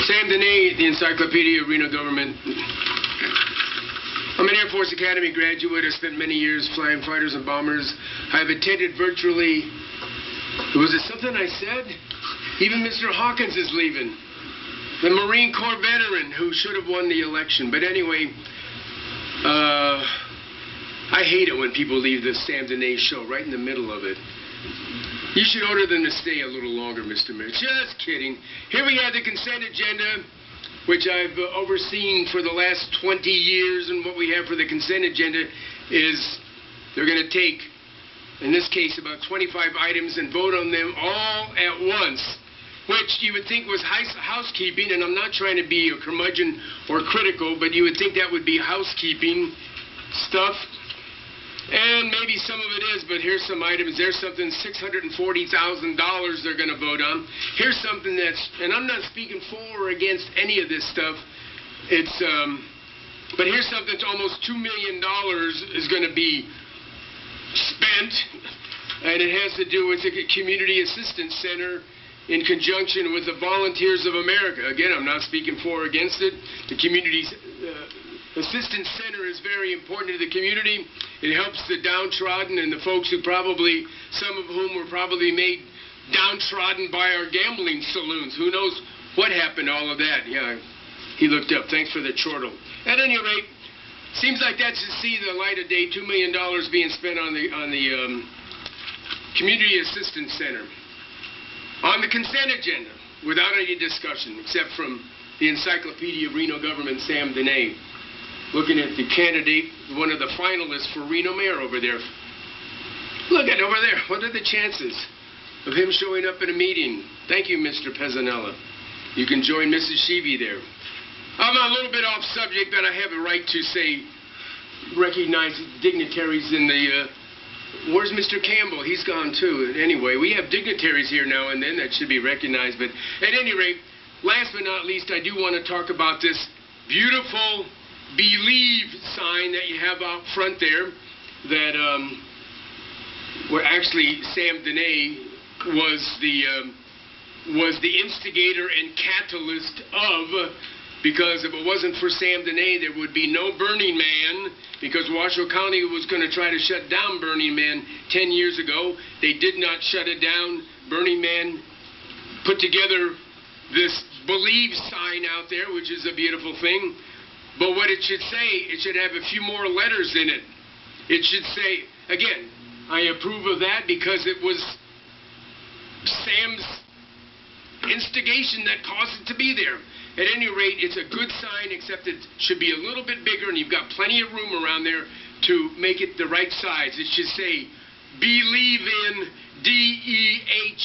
Sam DeHNE, the Encyclopedia of Reno Government. I'm an Air Force Academy graduate. I spent many years flying fighters and bombers. I've attended virtually... Was it something I said? Even Mr. Hawkins is leaving. The Marine Corps veteran who should have won the election. But anyway, I hate it when people leave the Sam DeHNE show right in the middle of it. You should order them to stay a little longer, Mr. Mayor. Just kidding. Here we have the consent agenda, which I've overseen for the last 20 years. And what we have for the consent agenda is they're going to take, in this case, about 25 items and vote on them all at once, which you would think was housekeeping. And I'm not trying to be a curmudgeon or critical, but you would think that would be housekeeping stuff. And maybe some of it is, but here's some items. There's something $640,000 they're going to vote on. Here's something that's, and I'm not speaking for or against any of this stuff. It's, but here's something that's almost $2 million is going to be spent, and it has to do with the Community Assistance Center in conjunction with the Volunteers of America. Again, I'm not speaking for or against it. The Community Assistance Center is very important to the community. It helps the downtrodden and the folks who probably, some of whom were probably made downtrodden by our gambling saloons. Who knows what happened to all of that? Yeah, he looked up. Thanks for the chortle. At any rate, seems like that should see the light of day. $2 million being spent on the Community Assistance Center. On the consent agenda, without any discussion, except from the Encyclopedia of Reno Government, Sam DeHNE. Looking at the candidate, one of the finalists for Reno Mayor over there. Look at over there. What are the chances of him showing up at a meeting? Thank you, Mr. Pezonella. You can join Mrs. Sheevy there. I'm a little bit off subject, but I have a right to say, recognize dignitaries in the... where's Mr. Campbell? He's gone too. Anyway, we have dignitaries here now and then that should be recognized. But at any rate, last but not least, I do want to talk about this beautiful Believe sign that you have out front there that where actually Sam DeHNE was the instigator and catalyst of, because if it wasn't for Sam DeHNE, there would be no Burning Man, because Washoe County was going to try to shut down Burning Man 10 years ago. They did not shut it down. Burning Man put together this Believe sign out there, which is a beautiful thing. But what it should say, it should have a few more letters in it. It should say, again, I approve of that because it was Sam's instigation that caused it to be there. At any rate, it's a good sign, except it should be a little bit bigger, and you've got plenty of room around there to make it the right size. It should say, Believe in DEHNE.